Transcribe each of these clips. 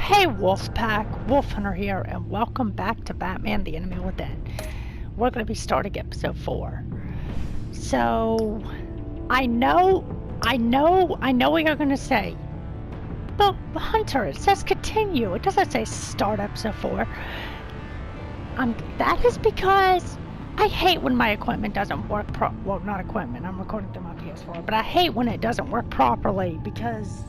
Hey Wolfpack, Wolf Hunter here, and welcome back to Batman: The Enemy Within. We're going to be starting episode 4. So, I know what you're going to say. But Hunter, it says continue. It doesn't say start episode 4. That is because I hate when my equipment doesn't work well, not equipment, I'm recording through my PS4, but I hate when it doesn't work properly because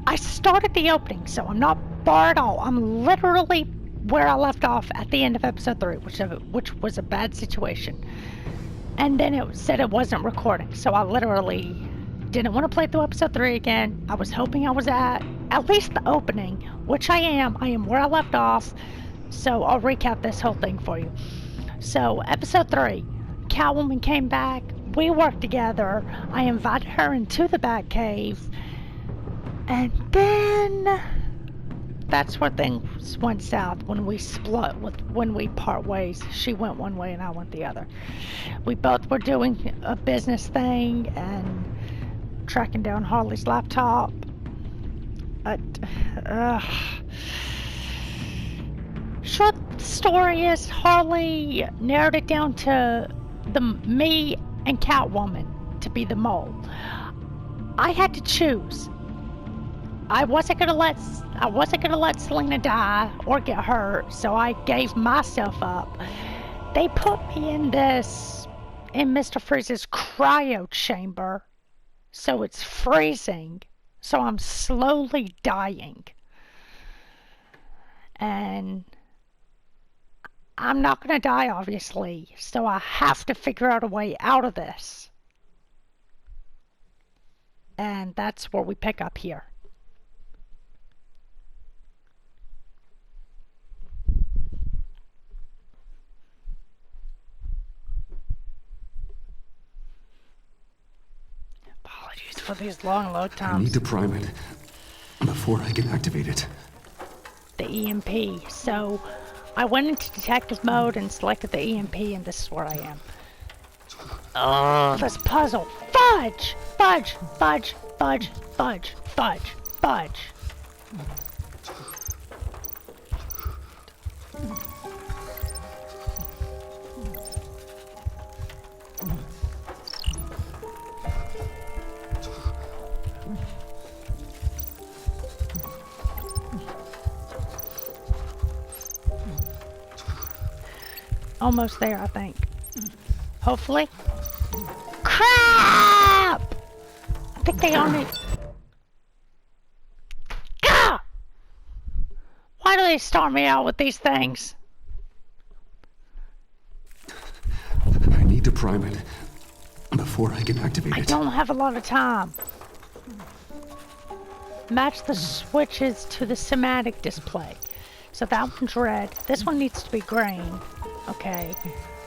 I started the opening, so I'm not far at all. I'm literally where I left off at the end of episode 3, which was a bad situation. And then it said it wasn't recording, so I literally didn't want to play through episode 3 again. I was hoping I was at least the opening, which I am. I am where I left off, so I'll recap this whole thing for you. So, episode 3, Catwoman came back, we worked together, I invited her into the Batcave, and then that's where things went south when we when we part ways. She went one way and I went the other. We both were doing a business thing and tracking down Harley's laptop. Short story is Harley narrowed it down to me and Catwoman to be the mole. I had to choose. I wasn't gonna let Selena die or get hurt, so I gave myself up. They put me in Mr. Freeze's cryo chamber, so it's freezing, so I'm slowly dying. And I'm not gonna die, obviously, so I have to figure out a way out of this. And that's where we pick up here. Apologies for these long load times. I need to prime it before I can activate it. The EMP. So I went into detective mode and selected the EMP, and this is where I am. This puzzle. Fudge! Fudge! Fudge! Fudge! Fudge! Fudge! Fudge! Almost there, I think. Hopefully. Crap! I think they only... Gah! Why do they start me out with these things? I need to prime it before I can activate it. I don't have a lot of time. Match the switches to the somatic display. So that one's red. This one needs to be green. Okay.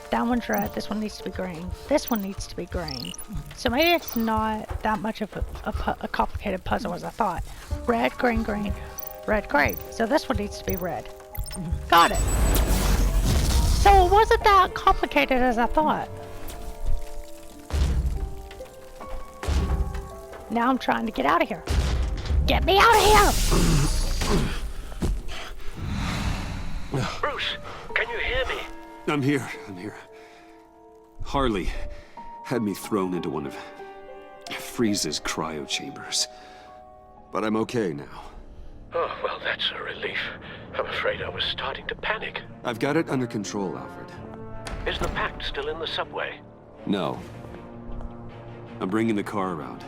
That one's red. This one needs to be green. This one needs to be green. So maybe it's not that much of a complicated puzzle as I thought. Red, green, green. Red, green. So this one needs to be red. Got it. So it wasn't that complicated as I thought. Now I'm trying to get out of here. Get me out of here! Bruce, can you hear me? I'm here. Harley had me thrown into one of Freeze's cryo chambers. But I'm okay now. Oh, well, that's a relief. I'm afraid I was starting to panic. I've got it under control, Alfred. Is the Pact still in the subway? No. I'm bringing the car around.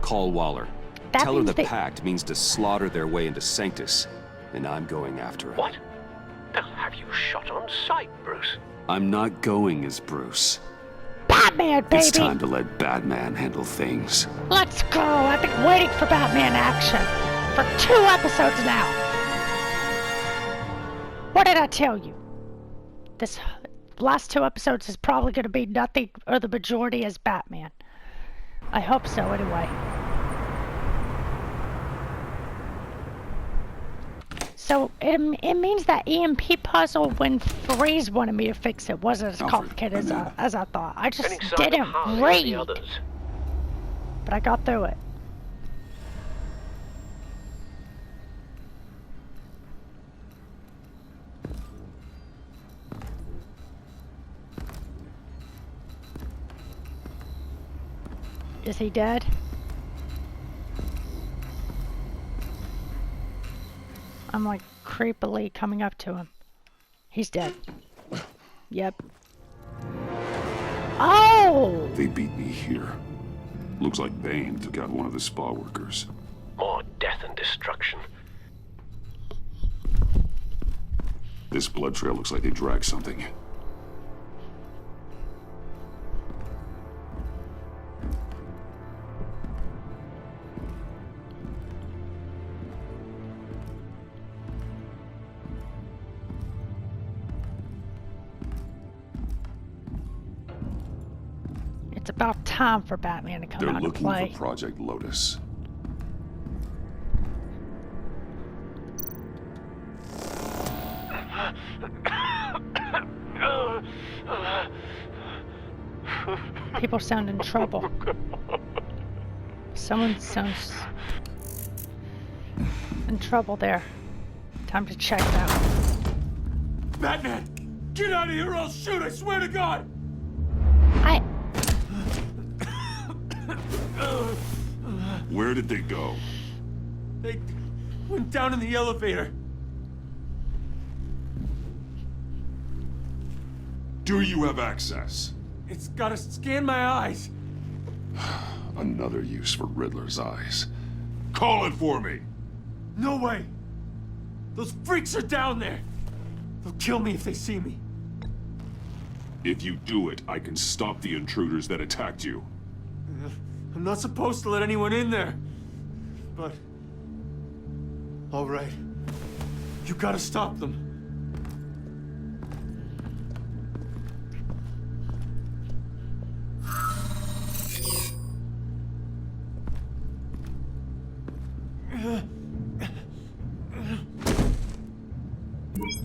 Call Waller. That Tell her means the Pact means to slaughter their way into Sanctus, and I'm going after it. What? They'll have you shot on sight, Bruce. I'm not going as Bruce. Batman, baby! It's time to let Batman handle things. Let's go! I've been waiting for Batman action for 2 episodes now. What did I tell you? This last 2 episodes is probably going to be nothing or the majority as Batman. I hope so, anyway. So it means that EMP puzzle when Freeze wanted me to fix it wasn't as complicated as I thought. I just didn't read. But I got through it. Is he dead? I'm like creepily coming up to him. He's dead. Yep. Oh! They beat me here. Looks like Bane took out one of the spa workers. More death and destruction. This blood trail looks like they dragged something. It's about time for Batman to come They're out and looking play. for Project Lotus. People sound in trouble. Someone sounds in trouble there. Time to check that. Batman! Get out of here or I'll shoot, I swear to God! Where did they go? They went down in the elevator. Do you have access? It's gotta scan my eyes. Another use for Riddler's eyes. Call it for me! No way! Those freaks are down there! They'll kill me if they see me. If you do it, I can stop the intruders that attacked you. I'm not supposed to let anyone in there. But... all right. You gotta stop them.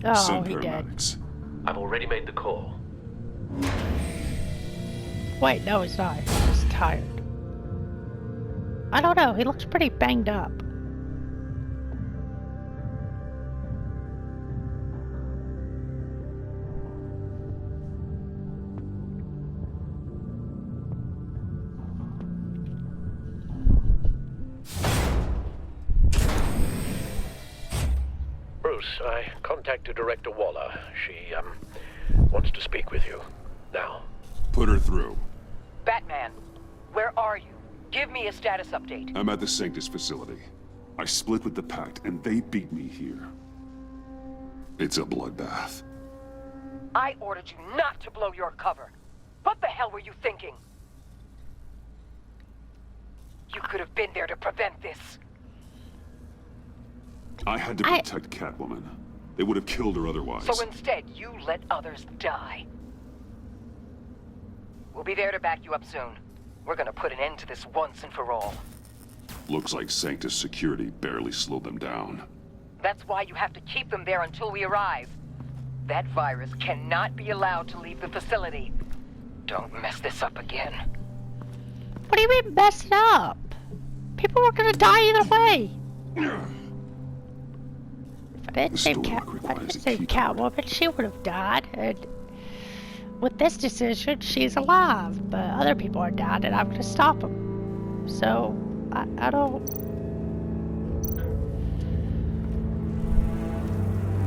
Oh, Send he did. paramedics. I've already made the call. Wait, no, he's not. He's just tired. I don't know. He looks pretty banged up. Bruce, I contacted Director Waller. She, wants to speak with you. Now. Put her through. Batman, where are you? Give me a status update. I'm at the Sanctus facility. I split with the Pact, and they beat me here. It's a bloodbath. I ordered you not to blow your cover. What the hell were you thinking? You could have been there to prevent this. I had to protect Catwoman. They would have killed her otherwise. So instead, you let others die. We'll be there to back you up soon. We're gonna put an end to this once and for all. Looks like Sanctus security barely slowed them down. That's why you have to keep them there until we arrive. That virus cannot be allowed to leave the facility. Don't mess this up again. What do you mean mess it up? People were gonna die either way. If I didn't save Catwoman, she would have died. And with this decision, she's alive. But other people are dead, and I'm gonna stop them. So, I don't...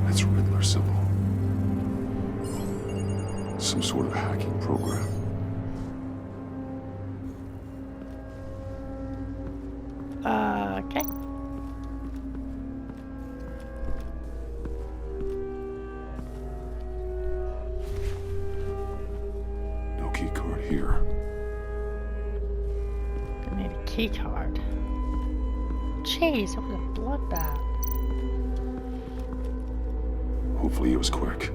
That's Riddler symbol. Some sort of hacking program. Okay. No key card here. I need a key card. Jeez, it was a bloodbath. Hopefully it was quick.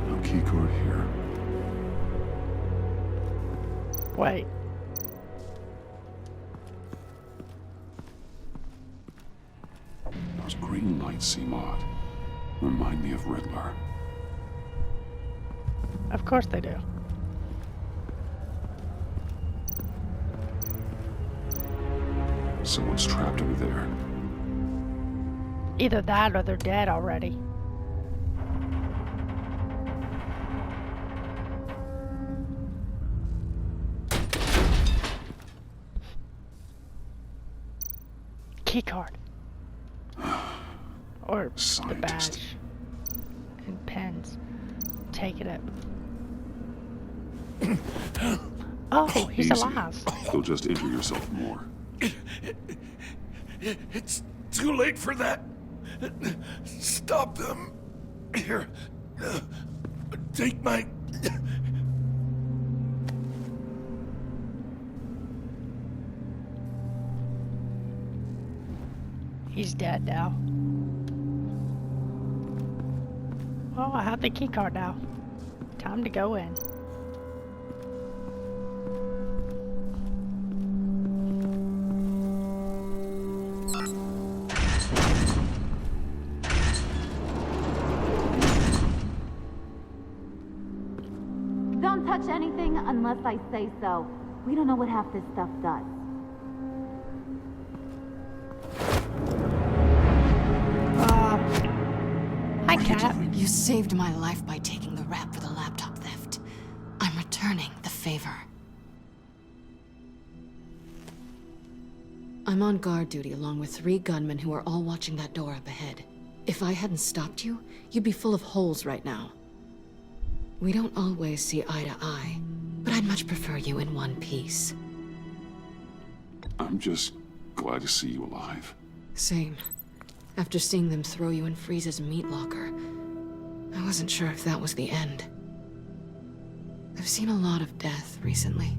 No key card here. Wait. Those green lights seem odd. Remind me of Riddler. Of course they do. Someone's trapped under there. Either that or they're dead already. key card. Or the Scientist. badge. And pens. Taking it. Oh, he's Easy. alive. You'll just injure yourself more. It's too late for that. Stop them. Here. Take my... He's dead now. Oh, I have the key card now. Time to go in. Don't touch anything unless I say so. We don't know what half this stuff does. Hi, Cat. You saved my life by taking the rap for the laptop theft. I'm returning the favor. I'm on guard duty along with 3 gunmen who are all watching that door up ahead. If I hadn't stopped you, you'd be full of holes right now. We don't always see eye to eye, but I'd much prefer you in one piece. I'm just glad to see you alive. Same. After seeing them throw you in Freeze's meat locker, I wasn't sure if that was the end. I've seen a lot of death recently.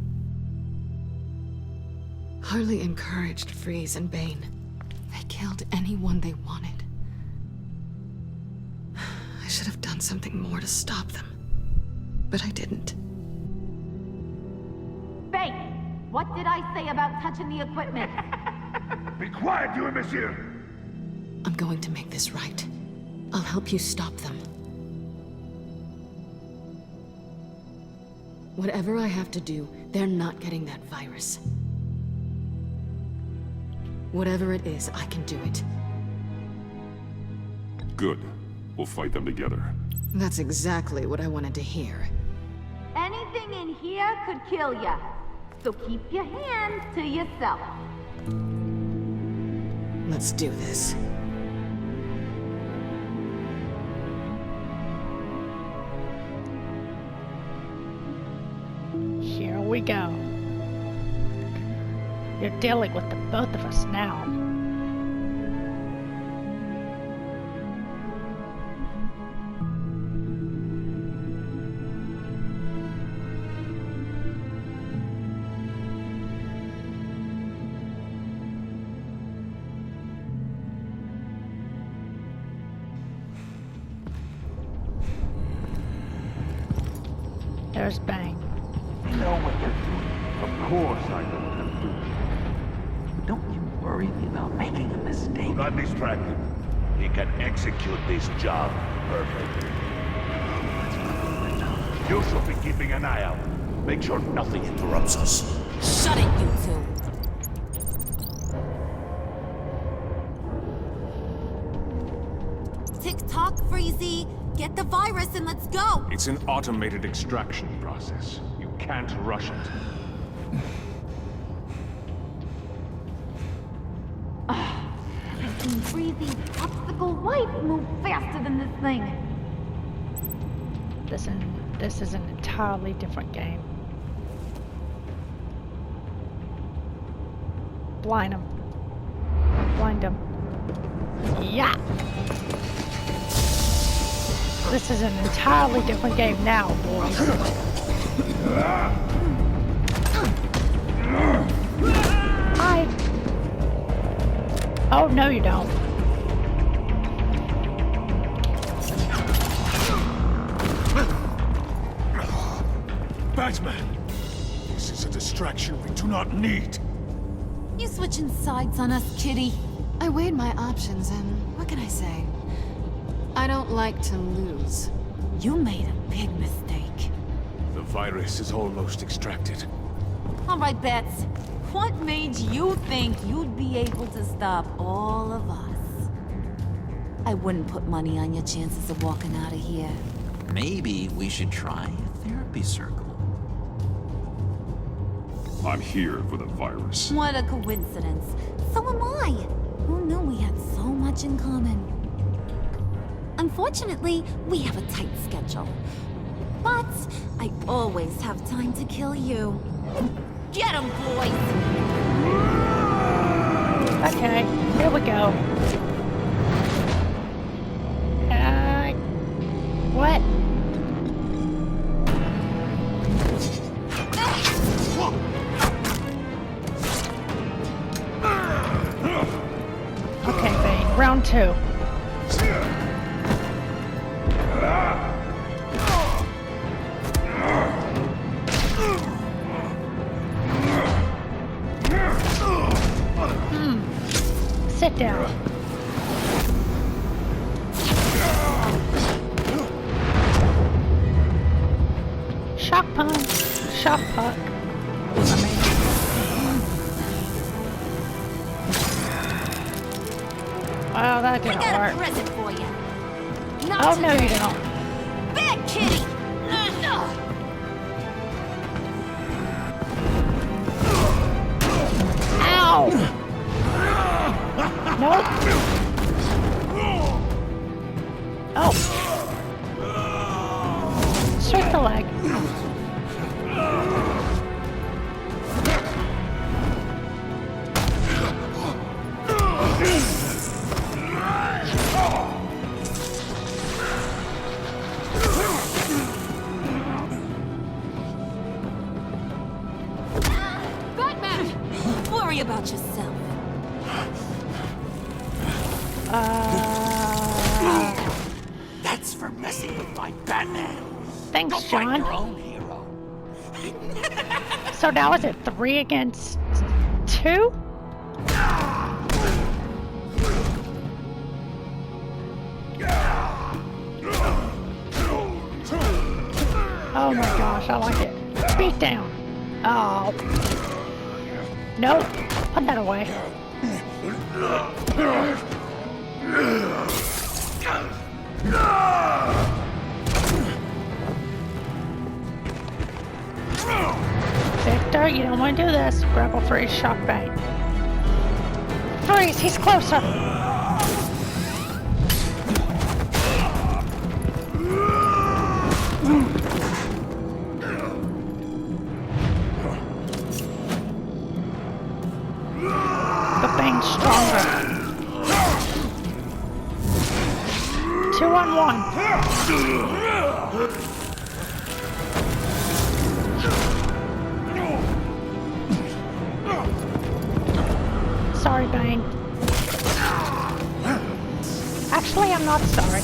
Harley encouraged Freeze and Bane. They killed anyone they wanted. I should have done something more to stop them, but I didn't. Bane, what did I say about touching the equipment? Be quiet, you imbecile! I'm going to make this right. I'll help you stop them. Whatever I have to do, they're not getting that virus. Whatever it is, I can do it. Good. We'll fight them together. That's exactly what I wanted to hear. Anything in here could kill ya. So keep your hands to yourself. Let's do this. Here we go. You're dealing with the both of us now. There's Bang. I know what you're doing. Of course I know what I'm doing. But don't you worry me about making a mistake. Do not distract him. He can execute this job perfectly. That's not good enough. You should be keeping an eye out. Make sure nothing interrupts us. Shut it, you two. Tick-tock, Freezy. Get the virus and let's go. It's an automated extraction process. You can't rush it. I've seen Freezy's popsicle wife move faster than this thing. This is an entirely different game. Blind him. Blind him. Yeah! This is an entirely different game now, boys. Hi! Oh, no you don't. Batman! This is a distraction we do not need. You switching sides on us, kitty? I weighed my options and what can I say? I don't like to lose. You made a big mistake. The virus is almost extracted. All right, Bats. What made you think you'd be able to stop all of us? I wouldn't put money on your chances of walking out of here. Maybe we should try a therapy circle. I'm here for the virus. What a coincidence. So am I. Who knew we had so much in common? Unfortunately, we have a tight schedule. But I always have time to kill you. Get 'em, boys! Okay, here we go. What? Okay, Bane, round 2. Sit down. Shock punch. Shock puck. Well, that didn't I got work. a present for you. Oh, no, you don't. Bad kitty! Ow! Nope. Oh. Straight the leg. Batman! Worry about yourself. That's for messing with my Batman. Thanks, Go find John. your own hero. So now is it 3 against 2? Oh my gosh, I like it. Beat down. Oh. Nope. Put that away. Victor, you don't want to do this. Grapple freeze, shock bait. Freeze, he's closer. The Bane's stronger. 2 on 1. Sorry, Bane. Actually, I'm not sorry.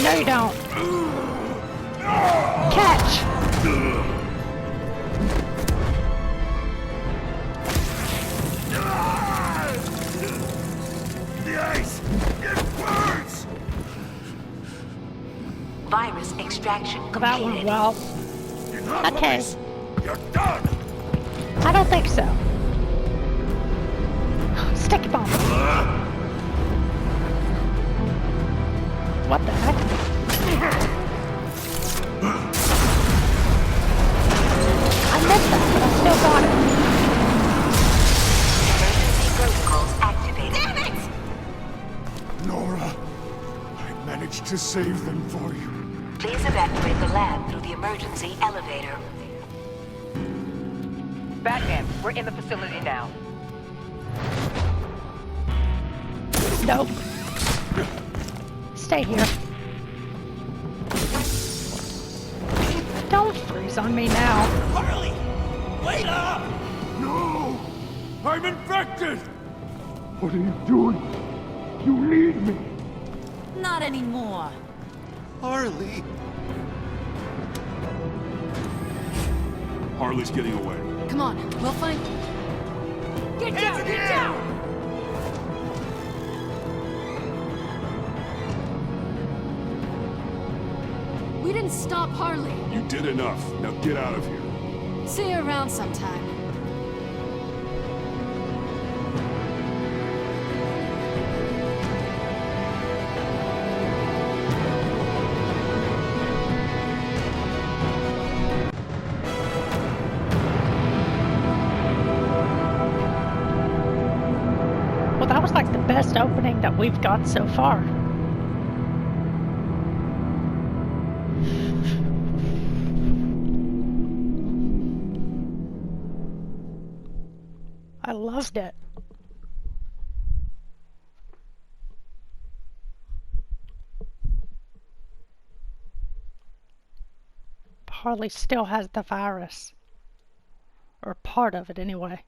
No, you don't. Catch! The ice! It burns! Virus extraction completed. That went well. Okay. You're done! I don't think so. Sticky bomb. What the heck? I missed that, but I still got it. Emergency protocols activated. Damn it! Nora, I managed to save them for you. Please evacuate the lab through the emergency elevator. Batman, we're in the facility now. Nope. Stay here. Don't freeze on me now. Harley! Wait up! No! I'm infected! What are you doing? You need me! Not anymore. Harley! Harley's getting away. Come on, we'll find... Get down! Get down! We didn't stop Harley. You did enough. Now get out of here. See you around sometime. best opening that we've got so far. I loved it. Harley still has the virus. Or part of it, anyway.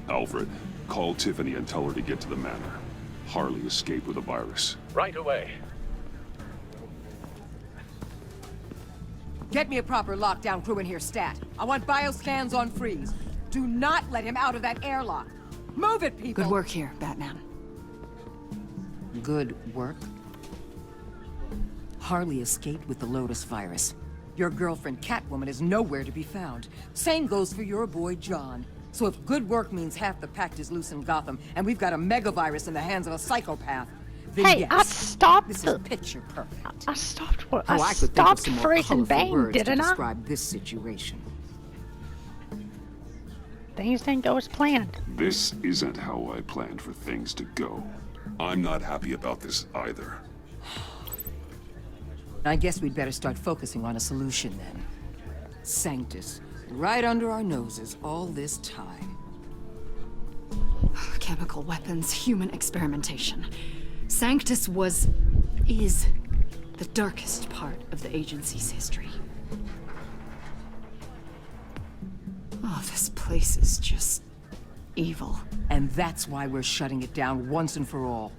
Alfred, call Tiffany and tell her to get to the manor. Harley escaped with a virus. Right away. Get me a proper lockdown crew in here, stat. I want bioscans on Freeze. Do not let him out of that airlock. Move it, people! Good work here, Batman. Good work? Harley escaped with the Lotus virus. Your girlfriend, Catwoman, is nowhere to be found. Same goes for your boy, John. So if good work means half the pact is loose in Gotham, and we've got a megavirus in the hands of a psychopath, then hey, yes, I stopped this is picture perfect. I stopped what? Oh, I could think of stopped some more freezing colorful Bane, words to didn't I? describe this situation. Things didn't go as planned. This isn't how I planned for things to go. I'm not happy about this either. I guess we'd better start focusing on a solution then. Sanctus, right under our noses all this time. Chemical weapons, human experimentation. Sanctus is the darkest part of the agency's history. Oh, this place is just evil. And that's why we're shutting it down once and for all.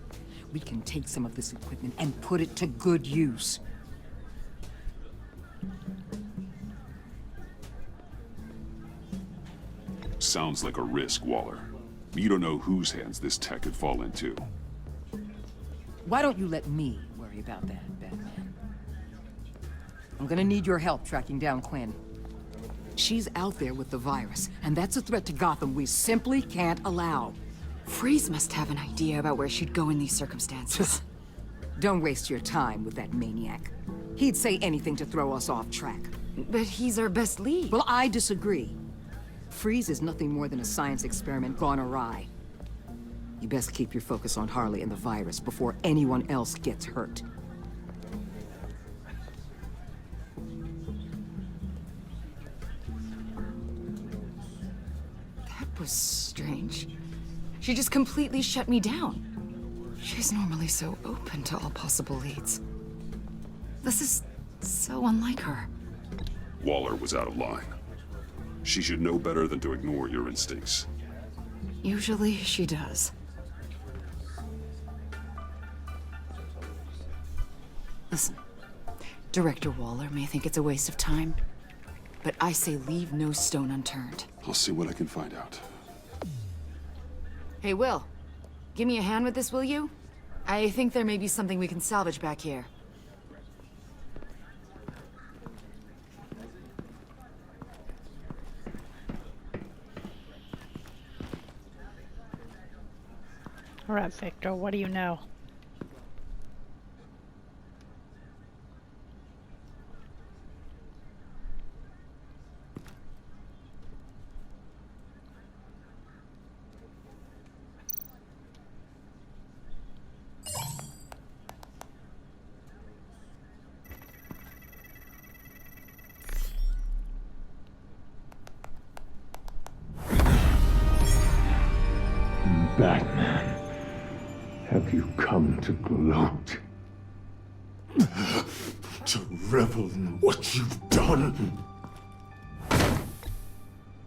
We can take some of this equipment and put it to good use. Sounds like a risk, Waller. You don't know whose hands this tech could fall into. Why don't you let me worry about that, Batman? I'm gonna need your help tracking down Quinn. She's out there with the virus, and that's a threat to Gotham we simply can't allow. Freeze must have an idea about where she'd go in these circumstances. Don't waste your time with that maniac. He'd say anything to throw us off track. But he's our best lead. Well, I disagree. Freeze is nothing more than a science experiment gone awry. You best keep your focus on Harley and the virus before anyone else gets hurt. That was strange. She just completely shut me down. She's normally so open to all possible leads. This is so unlike her. Waller was out of line. She should know better than to ignore your instincts. Usually she does. Listen, Director Waller may think it's a waste of time, but I say leave no stone unturned. I'll see what I can find out. Hey, Will, give me a hand with this, will you? I think there may be something we can salvage back here. All right, Victor, what do you know? Batman. Have you come to gloat? To revel in what you've done?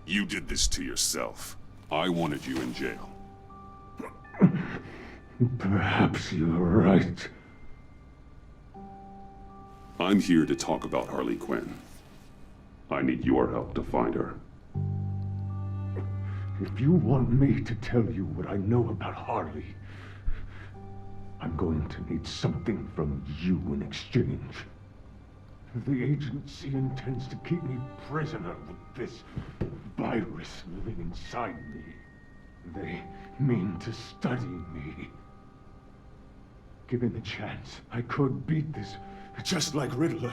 You did this to yourself. I wanted you in jail. Perhaps you're right. I'm here to talk about Harley Quinn. I need your help to find her. If you want me to tell you what I know about Harley, I'm going to need something from you in exchange. The agency intends to keep me prisoner with this virus living inside me. They mean to study me. Given the chance, I could beat this. Just like Riddler.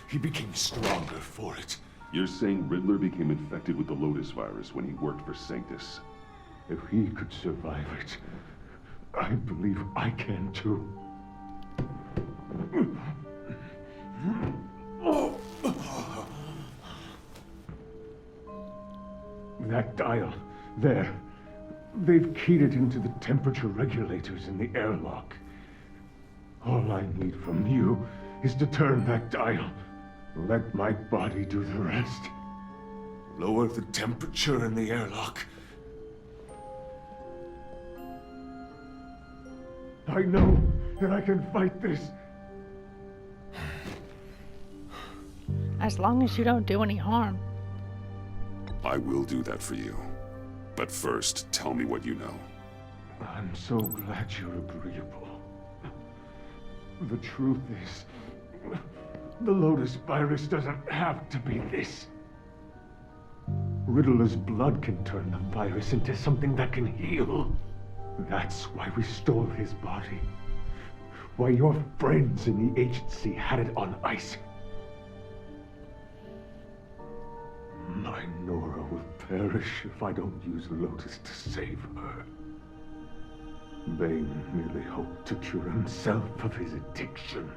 He became stronger for it. You're saying Riddler became infected with the Lotus virus when he worked for Sanctus? If he could survive it, I believe I can too. That dial, there. They've keyed it into the temperature regulators in the airlock. All I need from you is to turn that dial. Let my body do the rest. Lower the temperature in the airlock. I know that I can fight this. As long as you don't do any harm. I will do that for you. But first, tell me what you know. I'm so glad you're agreeable. The truth is, the Lotus virus doesn't have to be this. Riddler's blood can turn the virus into something that can heal. That's why we stole his body. Why your friends in the agency had it on ice. My Nora will perish if I don't use Lotus to save her. Bane merely hoped to cure himself of his addiction.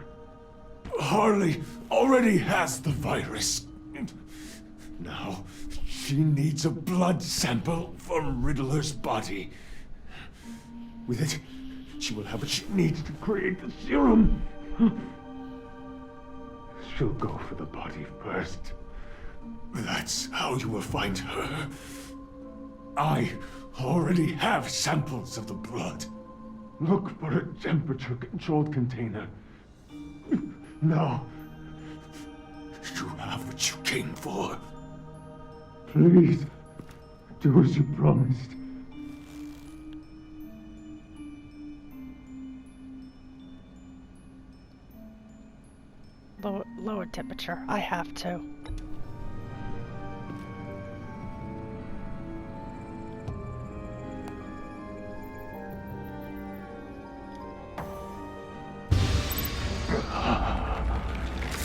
Harley already has the virus. Now, she needs a blood sample from Riddler's body. With it, she will have what she needs to create the serum. She'll go for the body first. That's how you will find her. I already have samples of the blood. Look for a temperature-controlled container. Now. You have what you came for. Please, do as you promised. Lower temperature. I have to.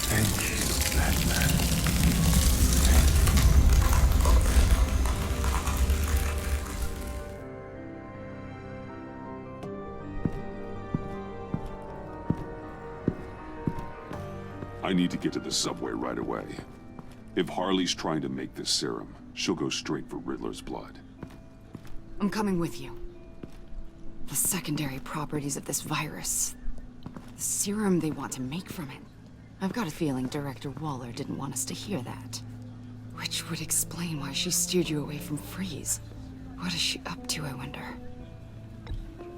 Thank you, Batman. I need to get to the subway right away. If Harley's trying to make this serum, she'll go straight for Riddler's blood. I'm coming with you. The secondary properties of this virus. The serum they want to make from it. I've got a feeling Director Waller didn't want us to hear that. Which would explain why she steered you away from Freeze. What is she up to, I wonder?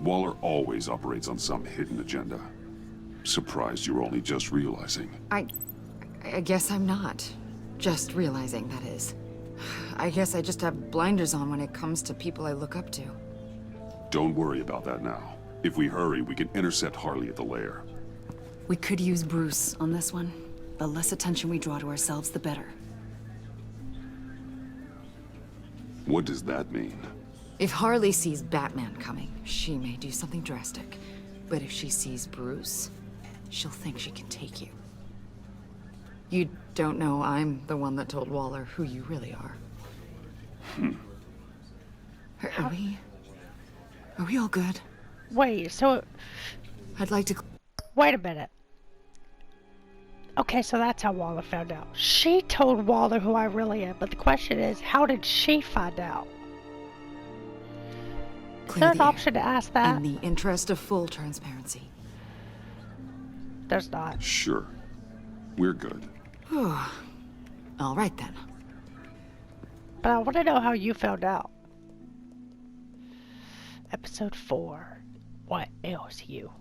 Waller always operates on some hidden agenda. Surprised you're only just realizing. I guess I'm not. Just realizing, that is. I guess I just have blinders on when it comes to people I look up to. Don't worry about that now. If we hurry, we can intercept Harley at the lair. We could use Bruce on this one. The less attention we draw to ourselves, the better. What does that mean? If Harley sees Batman coming, she may do something drastic. But if she sees Bruce, she'll think she can take you. You don't know I'm the one that told Waller who you really are. Are we all good? Wait, so... I'd like to... Wait a minute. Okay, so that's how Waller found out. She told Waller who I really am, but the question is, how did she find out? Is there an option to ask that? In the interest of full transparency. There's not. Sure. We're good. All right then. But I want to know how you found out. Episode 4. What ails you?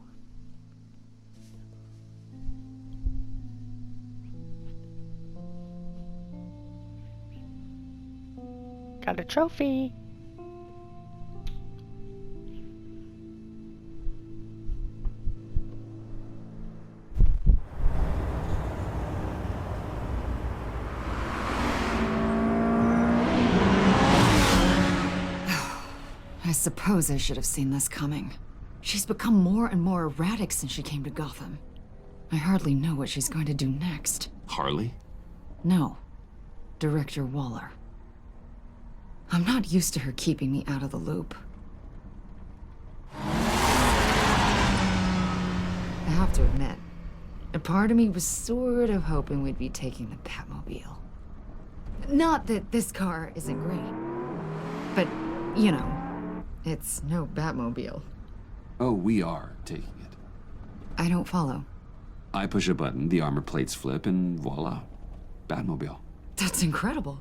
Got a trophy. suppose I should have seen this coming. She's become more and more erratic since she came to Gotham. I hardly know what she's going to do next. Harley? No. Director Waller. I'm not used to her keeping me out of the loop. I have to admit, a part of me was sort of hoping we'd be taking the Batmobile. Not that this car isn't great, but, you know, it's no Batmobile. Oh, we are taking it. I don't follow. I push a button, the armor plates flip, and voila. Batmobile. That's incredible.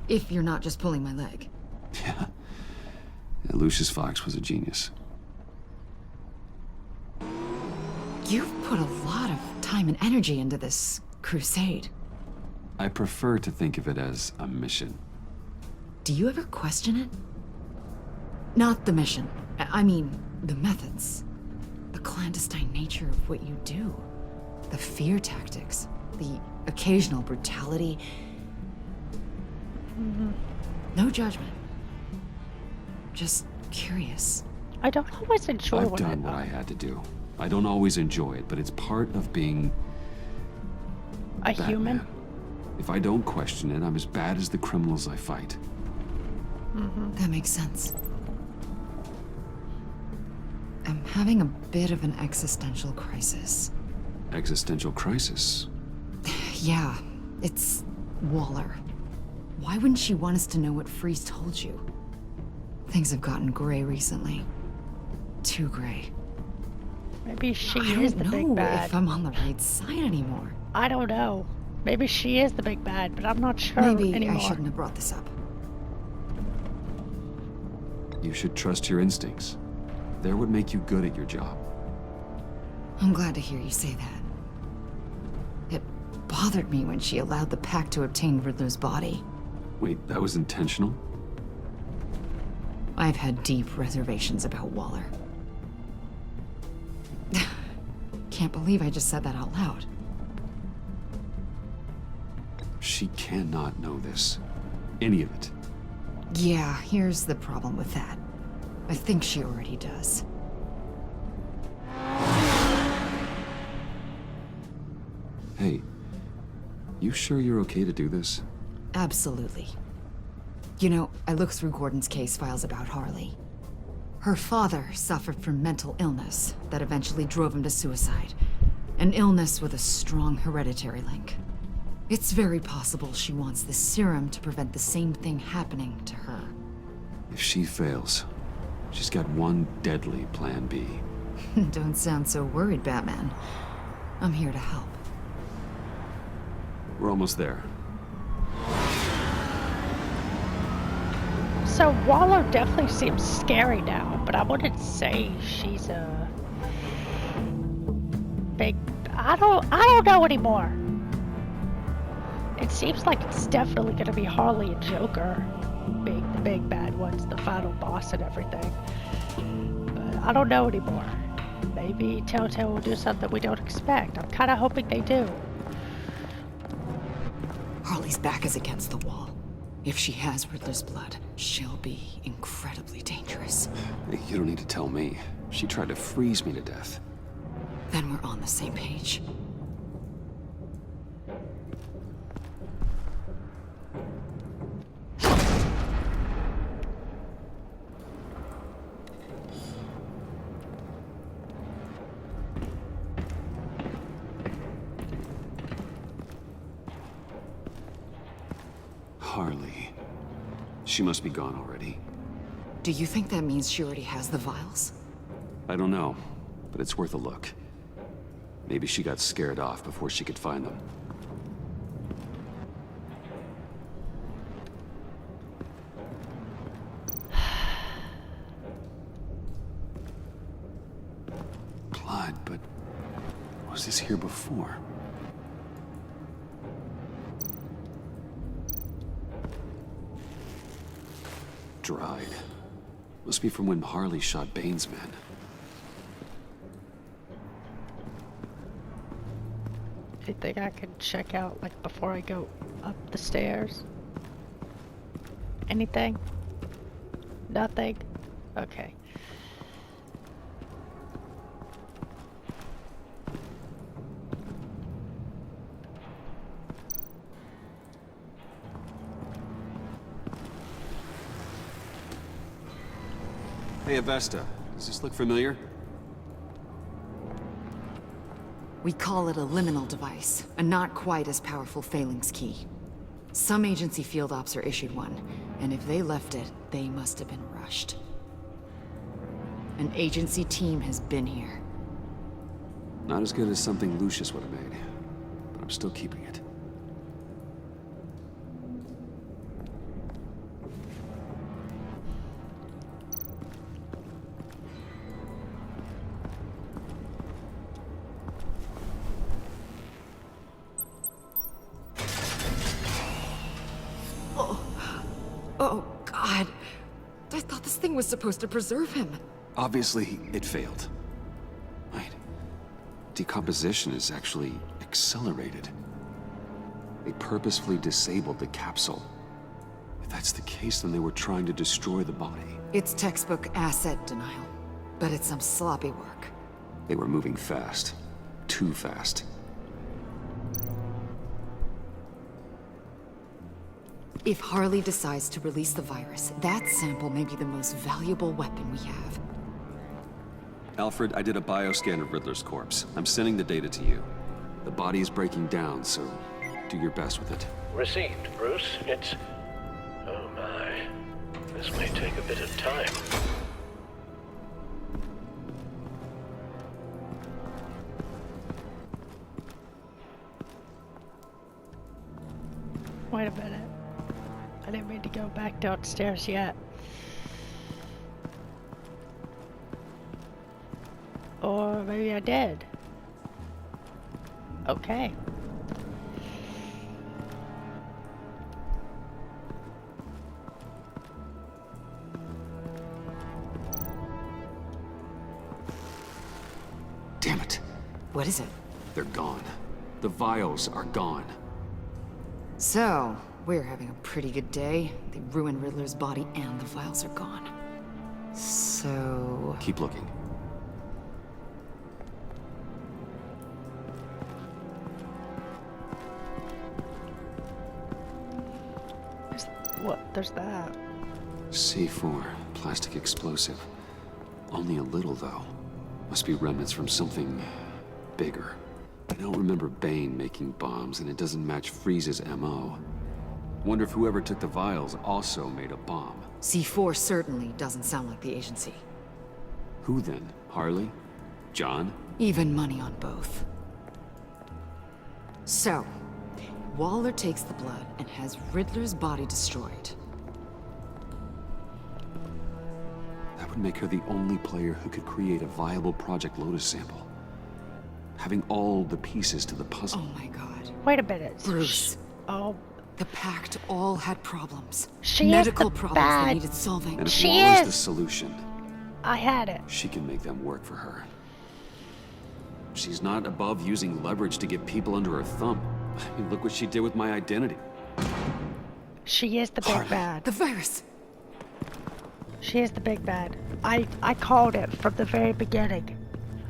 If you're not just pulling my leg. Yeah, Lucius Fox was a genius. You've put a lot of time and energy into this crusade. I prefer to think of it as a mission. Do you ever question it? Not the mission. I mean, the methods. The clandestine nature of what you do. The fear tactics. The occasional brutality. No judgment. Just curious. I don't always enjoy I've what done what I had to do. I don't always enjoy it, but it's part of being a human. If I don't question it, I'm as bad as the criminals I fight. That makes sense. I'm having a bit of an existential crisis. Existential crisis? Yeah, it's Waller. Why wouldn't she want us to know what Freeze told you? Things have gotten gray recently. Too gray. Maybe she is the big bad. I don't know if I'm on the right side anymore. I don't know. Maybe she is the big bad, but I'm not sure Maybe anymore. I shouldn't have brought this up. You should trust your instincts. They're what make you good at your job. I'm glad to hear you say that. It bothered me when she allowed the Pack to obtain Riddler's body. Wait, that was intentional? I've had deep reservations about Waller. Can't believe I just said that out loud. She cannot know this. Any of it. Yeah, here's the problem with that. I think she already does. Hey, you sure you're okay to do this? Absolutely. You know, I looked through Gordon's case files about Harley. Her father suffered from mental illness that eventually drove him to suicide. An illness with a strong hereditary link. It's very possible she wants the serum to prevent the same thing happening to her. If she fails, she's got one deadly plan B. Don't sound so worried, Batman. I'm here to help. We're almost there. So Waller definitely seems scary now, but I wouldn't say she's a big. I don't know anymore. It seems like it's definitely gonna be Harley and Joker, the big bad ones, the final boss and everything. But I don't know anymore. Maybe Telltale will do something we don't expect. I'm kind of hoping they do. Harley's back is against the wall. If she has Riddler's blood, she'll be incredibly dangerous. Hey, you don't need to tell me. She tried to freeze me to death. Then we're on the same page. Harley. She must be gone already. Do you think that means she already has the vials? I don't know, but it's worth a look. Maybe she got scared off before she could find them. Blood, but was this here before? Dried. Must be from when Harley shot Bane's men. Do you think I can check out, like, before I go up the stairs? Anything? Nothing? Okay. Hey, Avesta. Does this look familiar? We call it a liminal device, a not quite as powerful Phalanx key. Some agency field ops are issued one, and if they left it, they must have been rushed. An agency team has been here. Not as good as something Lucius would have made, but I'm still keeping it. Oh, God. I thought this thing was supposed to preserve him. Obviously, it failed. Wait. Decomposition is actually accelerated. They purposefully disabled the capsule. If that's the case, then they were trying to destroy the body. It's textbook asset denial, but it's some sloppy work. They were moving fast. Too fast. If Harley decides to release the virus, that sample may be the most valuable weapon we have. Alfred, I did a bioscan of Riddler's corpse. I'm sending the data to you. The body is breaking down, so do your best with it. Received, Bruce. It's... Oh my. This may take a bit of time. Wait a minute. I didn't mean to go back downstairs yet. Or maybe I did. Okay. Damn it. What is it? They're gone. The vials are gone. So, we're having a pretty good day. They ruined Riddler's body and the vials are gone. So... Keep looking. What? There's that. C4, plastic explosive. Only a little, though. Must be remnants from something bigger. I don't remember Bane making bombs, and it doesn't match Freeze's MO. Wonder if whoever took the vials also made a bomb. C4 certainly doesn't sound like the agency. Who then? Harley? John? Even money on both. So, Waller takes the blood and has Riddler's body destroyed. That would make her the only player who could create a viable Project Lotus sample. Having all the pieces to the puzzle. Oh my god. Wait a minute. Bruce. Oh. The Pact all had problems. She Medical is the problems bad. that needed solving. And if She Waller's is. the solution, I had it. she can make them work for her. She's not above using leverage to get people under her thumb. I mean, look what she did with my identity. She is the big Harley. bad. The virus! She is the big bad. I called it from the very beginning.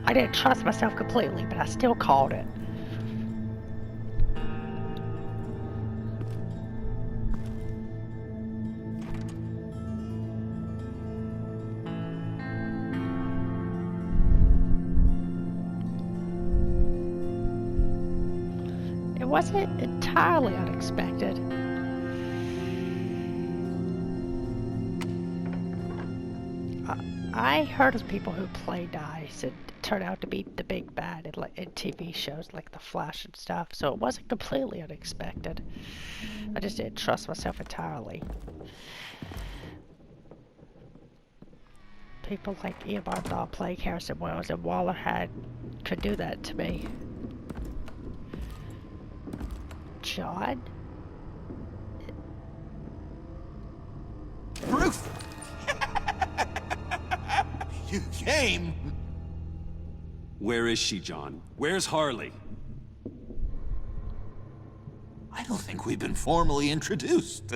I didn't trust myself completely, but I still called it. It wasn't entirely unexpected. I heard of people who play dice and turn out to be the big bad in TV shows like The Flash and stuff, so it wasn't completely unexpected. I just didn't trust myself entirely. People like Ian Barthol playing Harrison Wells and Waller could do that to me. John? Bruce! You came! Where is she, John? Where's Harley? I don't think we've been formally introduced.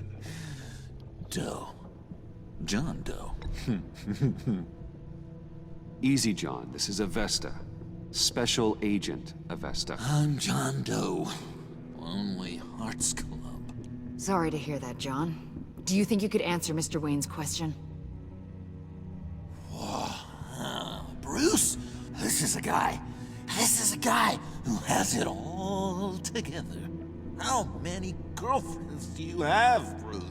Doe, John Doe. Easy, John. This is Avesta. Special Agent Avesta. I'm John Doe. Lonely Hearts Club. Sorry to hear that, John. Do you think you could answer Mr. Wayne's question? Bruce, this is a guy who has it all together. How many girlfriends do you have, Bruce?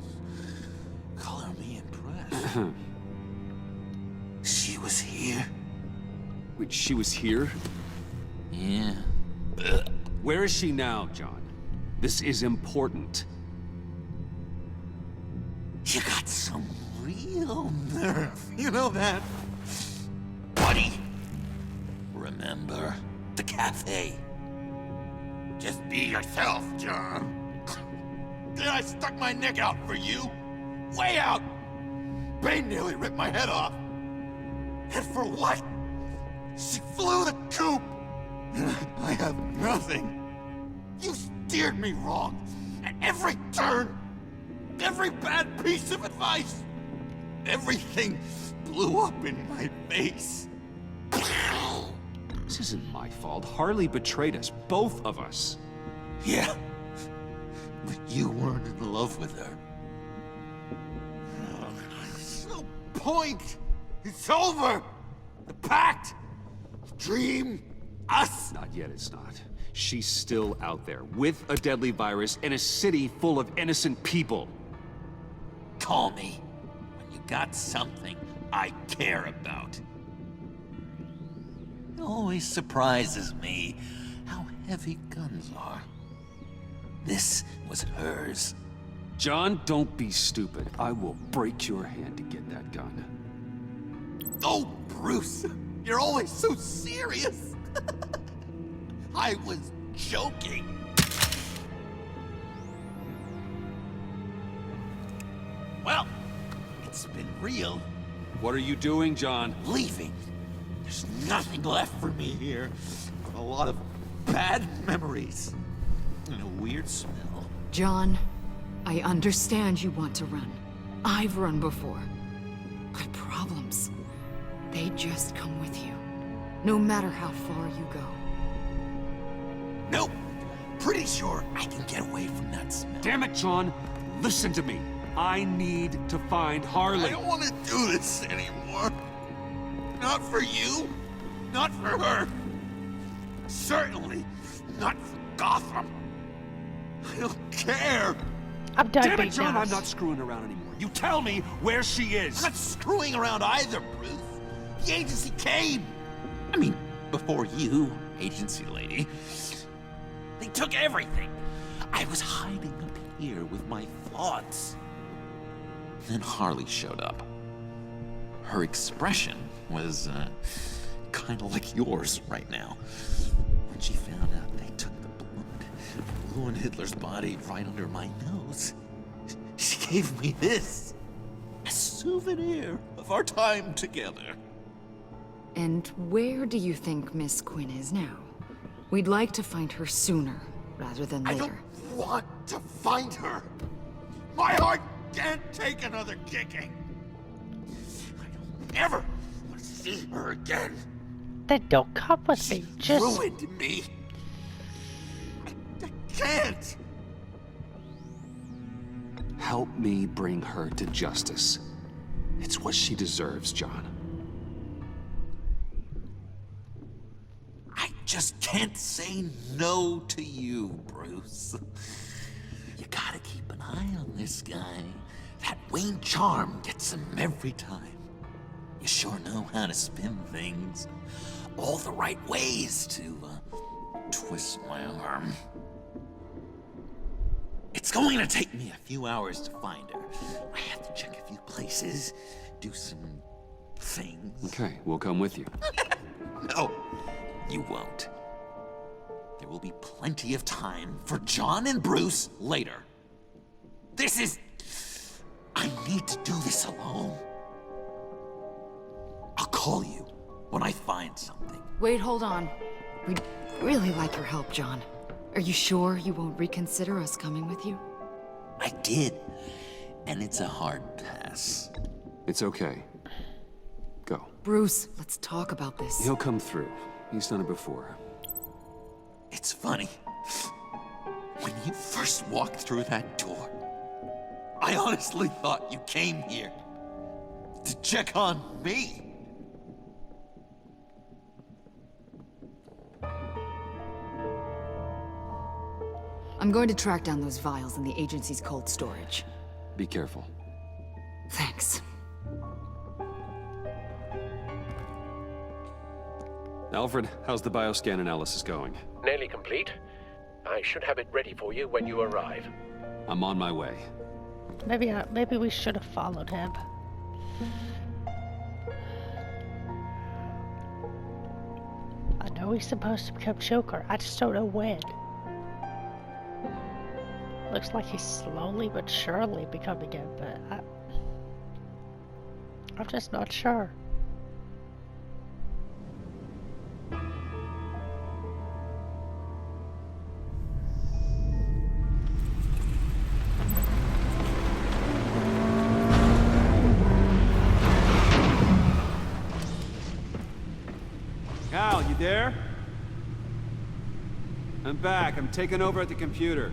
Color me impressed. She was here. Wait, she was here? Yeah. Where is she now, John? This is important. You got some real nerve, you know that? Buddy! Remember the cafe? Just be yourself, John. Then I stuck my neck out for you. Way out! Bane nearly ripped my head off. And for what? She flew the coop! And I have nothing. You steered me wrong at every turn. Every bad piece of advice. Everything blew up in my face. This isn't my fault. Harley betrayed us, both of us. Yeah, but you weren't in love with her. There's no point. It's over. The pact, the dream, us. Not yet, it's not. She's still out there, with a deadly virus in a city full of innocent people. Call me when you got something I care about. It always surprises me how heavy guns are. This was hers. John, don't be stupid. I will break your hand to get that gun. Oh, Bruce, you're always so serious. I was joking. Well, it's been real. What are you doing, John? Leaving. There's nothing left for me here. A lot of bad memories. And a weird smell. John, I understand you want to run. I've run before. But problems, they just come with you. No matter how far you go. Nope. Pretty sure I can get away from that smell. Damn it, John. Listen to me. I need to find Harley. I don't want to do this anymore. Not for you. Not for her. Certainly not for Gotham. I don't care. I'm done. Damn it, John, I'm not screwing around anymore. You tell me where she is. I'm not screwing around either, Bruce. The agency came. I mean, before you, agency lady. They took everything. I was hiding up here with my thoughts. Then Harley showed up. Her expression was, kind of like yours right now. When she found out they took the blood, blew in Hitler's body right under my nose, she gave me this. A souvenir of our time together. And where do you think Miss Quinn is now? We'd like to find her sooner, rather than later. I don't want to find her. My heart can't take another kicking. I don't ever want to see her again. Then don't come with me. Just ruined me. I can't. Help me bring her to justice. It's what she deserves, John. I just can't say no to you, Bruce. You gotta keep an eye on this guy. That Wayne charm gets him every time. You sure know how to spin things. All the right ways to twist my arm. It's going to take me a few hours to find her. I have to check a few places, do some things. Okay, we'll come with you. No, you won't. There will be plenty of time for John and Bruce later. This is... I need to do this alone. I'll call you when I find something. Wait, hold on. We'd really like your help, John. Are you sure you won't reconsider us coming with you? I did, and it's a hard pass. It's okay. Go. Bruce, let's talk about this. He'll come through. He's done it before. It's funny. When you first walked through that door, I honestly thought you came here to check on me. I'm going to track down those vials in the agency's cold storage. Be careful. Thanks. Alfred, how's the bioscan analysis going? Nearly complete. I should have it ready for you when you arrive. I'm on my way. Maybe we should have followed him. I know he's supposed to become Joker. I just don't know when. Looks like he's slowly but surely becoming it, but I'm just not sure. Al, you there? I'm back. I'm taking over at the computer.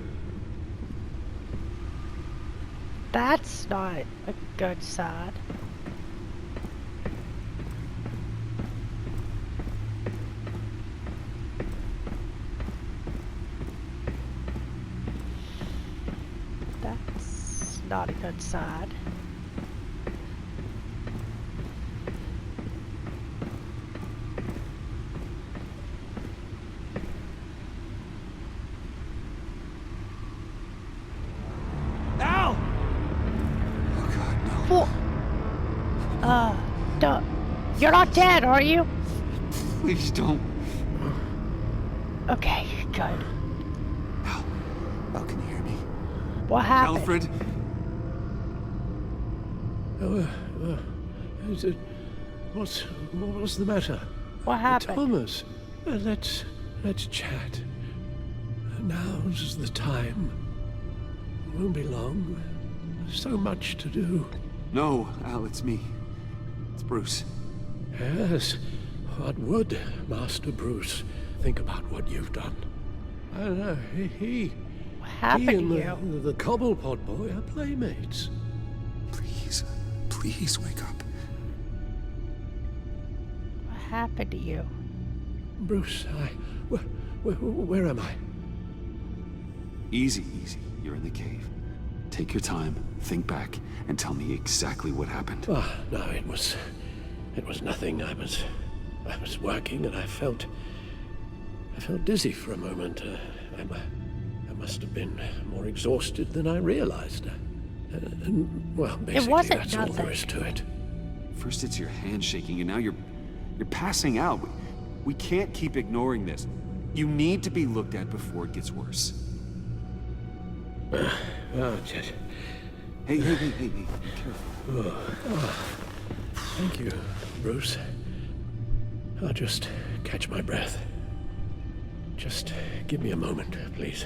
That's not a good sign. That's not a good sign. You're not dead, are you? Please don't. Okay, good. Al, can you hear me? What happened? Alfred? What's the matter? What happened? Thomas, let's chat. Now's the time. Won't be long. So much to do. No, Al, it's me. It's Bruce. Yes, what would Master Bruce think about what you've done? I know, What happened he to and you? the Cobblepot boy are playmates. Please wake up. What happened to you? Bruce, where am I? Easy. You're in the cave. Take your time, think back, and tell me exactly what happened. No, it was nothing. I was working and I felt dizzy for a moment. I must have been more exhausted than I realized. Well, basically that's all there is to it. First it's your hand shaking, and now you're passing out. We can't keep ignoring this. You need to be looked at before it gets worse. Hey, be careful. Thank you, Bruce. I'll just catch my breath. Just give me a moment, please.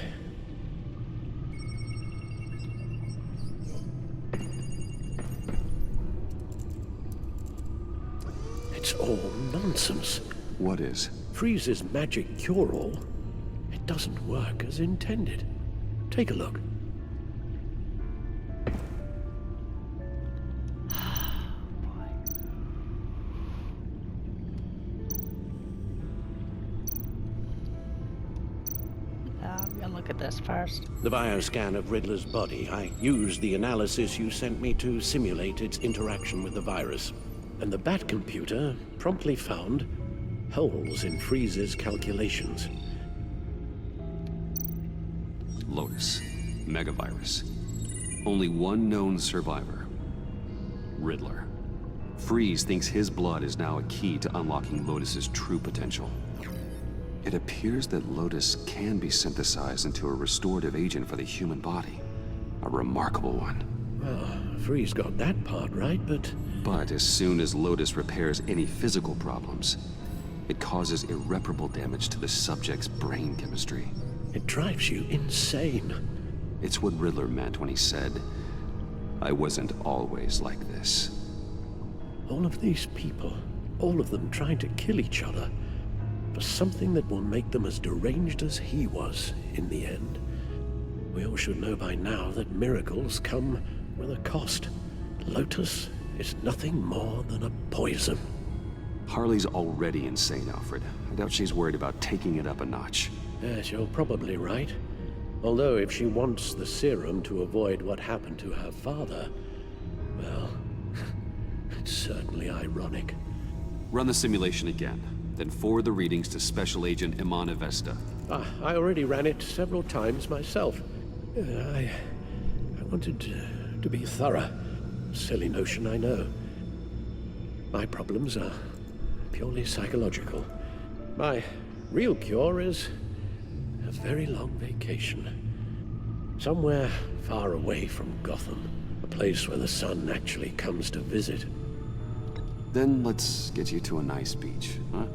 It's all nonsense. What is? Freeze's magic cure-all. It doesn't work as intended. Take a look. Look at this first. The bioscan of Riddler's body. I used the analysis you sent me to simulate its interaction with the virus. And the Bat computer promptly found holes in Freeze's calculations. Lotus. Megavirus. Only one known survivor. Riddler. Freeze thinks his blood is now a key to unlocking Lotus's true potential. It appears that Lotus can be synthesized into a restorative agent for the human body. A remarkable one. Well, Freeze got that part right, but... But as soon as Lotus repairs any physical problems, it causes irreparable damage to the subject's brain chemistry. It drives you insane. It's what Riddler meant when he said, "I wasn't always like this." All of these people, all of them trying to kill each other, for something that will make them as deranged as he was in the end. We all should know by now that miracles come with a cost. Lotus is nothing more than a poison. Harley's already insane, Alfred. I doubt she's worried about taking it up a notch. Yes, you're probably right. Although if she wants the serum to avoid what happened to her father, well, it's certainly ironic. Run the simulation again, then forward the readings to Special Agent Iman Avesta. I already ran it several times myself. I wanted to be thorough. Silly notion, I know. My problems are purely psychological. My real cure is a very long vacation. Somewhere far away from Gotham. A place where the sun actually comes to visit. Then let's get you to a nice beach, huh?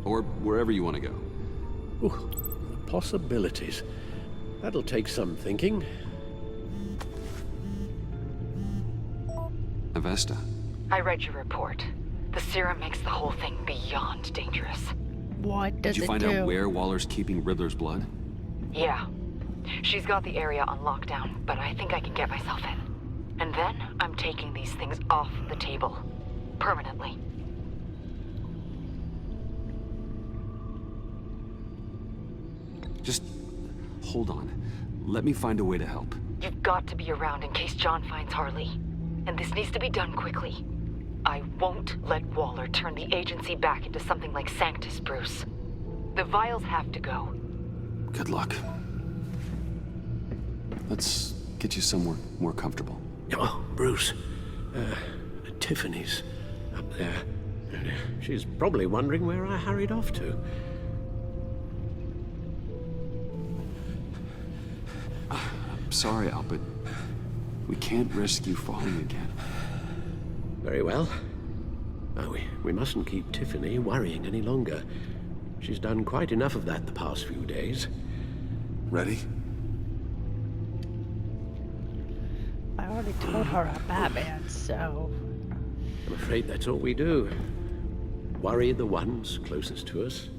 Or wherever you want to go. Ooh, the possibilities. That'll take some thinking. Avesta. I read your report. The serum makes the whole thing beyond dangerous. What does it do? Did you find out where Waller's keeping Riddler's blood? Yeah. She's got the area on lockdown, but I think I can get myself in. And then I'm taking these things off the table. Permanently. Just hold on. Let me find a way to help. You've got to be around in case John finds Harley. And this needs to be done quickly. I won't let Waller turn the agency back into something like Sanctus, Bruce. The vials have to go. Good luck. Let's get you somewhere more comfortable. Oh, Bruce. Tiffany's up there. She's probably wondering where I hurried off to. I'm sorry, Al, but we can't risk you falling again. Very well. Oh, we mustn't keep Tiffany worrying any longer. She's done quite enough of that the past few days. Ready? I already told her I'm Batman, so... I'm afraid that's all we do. Worry the ones closest to us.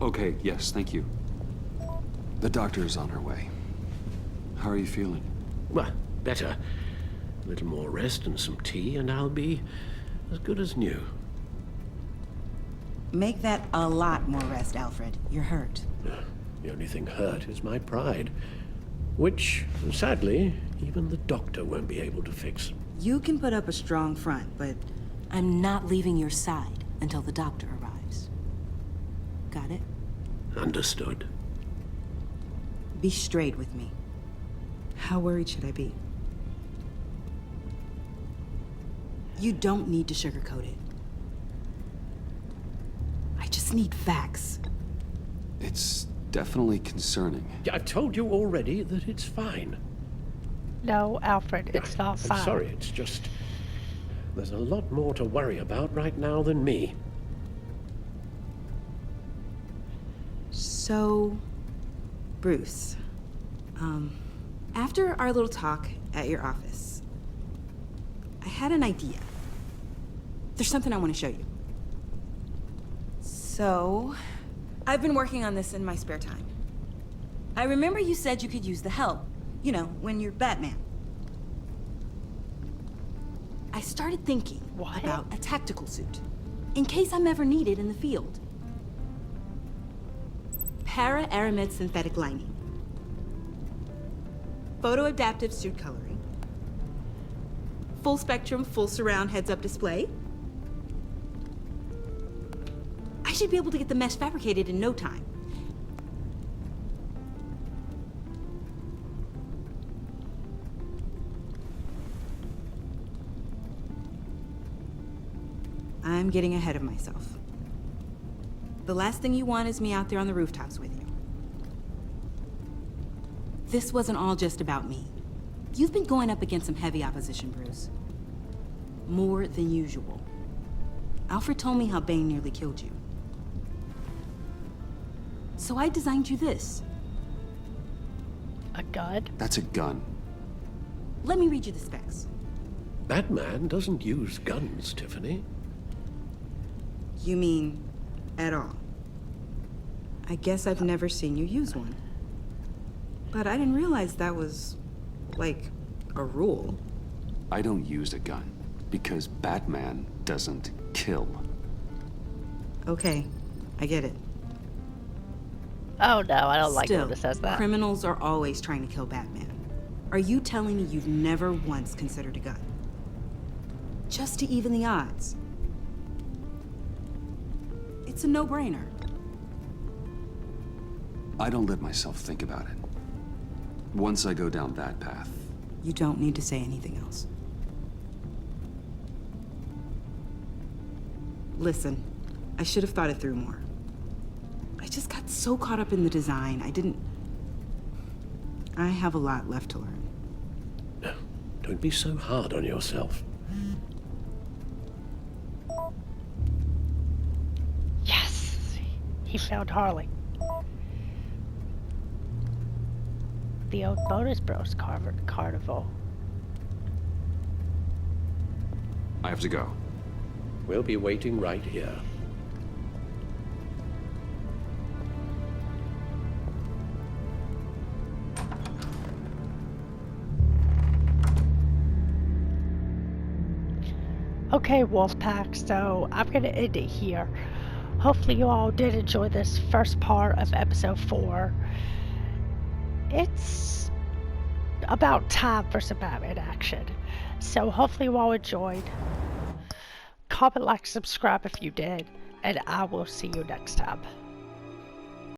Okay, yes, thank you. The doctor is on her way. How are you feeling? Well, better. A little more rest and some tea, and I'll be as good as new. Make that a lot more rest, Alfred. You're hurt. The only thing hurt is my pride. Which, sadly, even the doctor won't be able to fix. You can put up a strong front, but... I'm not leaving your side until the doctor arrives. Got it? Understood. Be straight with me. How worried should I be? You don't need to sugarcoat it. I just need facts. It's definitely concerning. I've told you already that it's fine. No, Alfred, it's not fine. I'm sorry, it's just... There's a lot more to worry about right now than me. So... Bruce. After our little talk at your office, I had an idea. There's something I want to show you. So, I've been working on this in my spare time. I remember you said you could use the help. You know, when you're Batman. I started thinking about a tactical suit, in case I'm ever needed in the field. Para-aramid synthetic lining. Photo-adaptive suit coloring. Full spectrum, full surround heads-up display. I should be able to get the mesh fabricated in no time. I'm getting ahead of myself. The last thing you want is me out there on the rooftops with you. This wasn't all just about me. You've been going up against some heavy opposition, Bruce. More than usual. Alfred told me how Bane nearly killed you. So I designed you this. A gun? That's a gun. Let me read you the specs. Batman doesn't use guns, Tiffany. You mean at all? I guess I've never seen you use one. But I didn't realize that was, like, a rule. I don't use a gun because Batman doesn't kill. Okay, I get it. Oh no, I don't like Still, when it says that. Criminals are always trying to kill Batman. Are you telling me you've never once considered a gun? Just to even the odds. It's a no-brainer. I don't let myself think about it. Once I go down that path. You don't need to say anything else. Listen, I should have thought it through more. I just got so caught up in the design, I have a lot left to learn. No, don't be so hard on yourself. Yes! He found Harley. The old Bonus Bros carnival. I have to go. We'll be waiting right here. Okay, Wolfpack, so I'm gonna end it here. Hopefully you all did enjoy this first part of episode 4. It's about time for some Batman action. So hopefully you all enjoyed. Comment, like, subscribe if you did, and I will see you next time.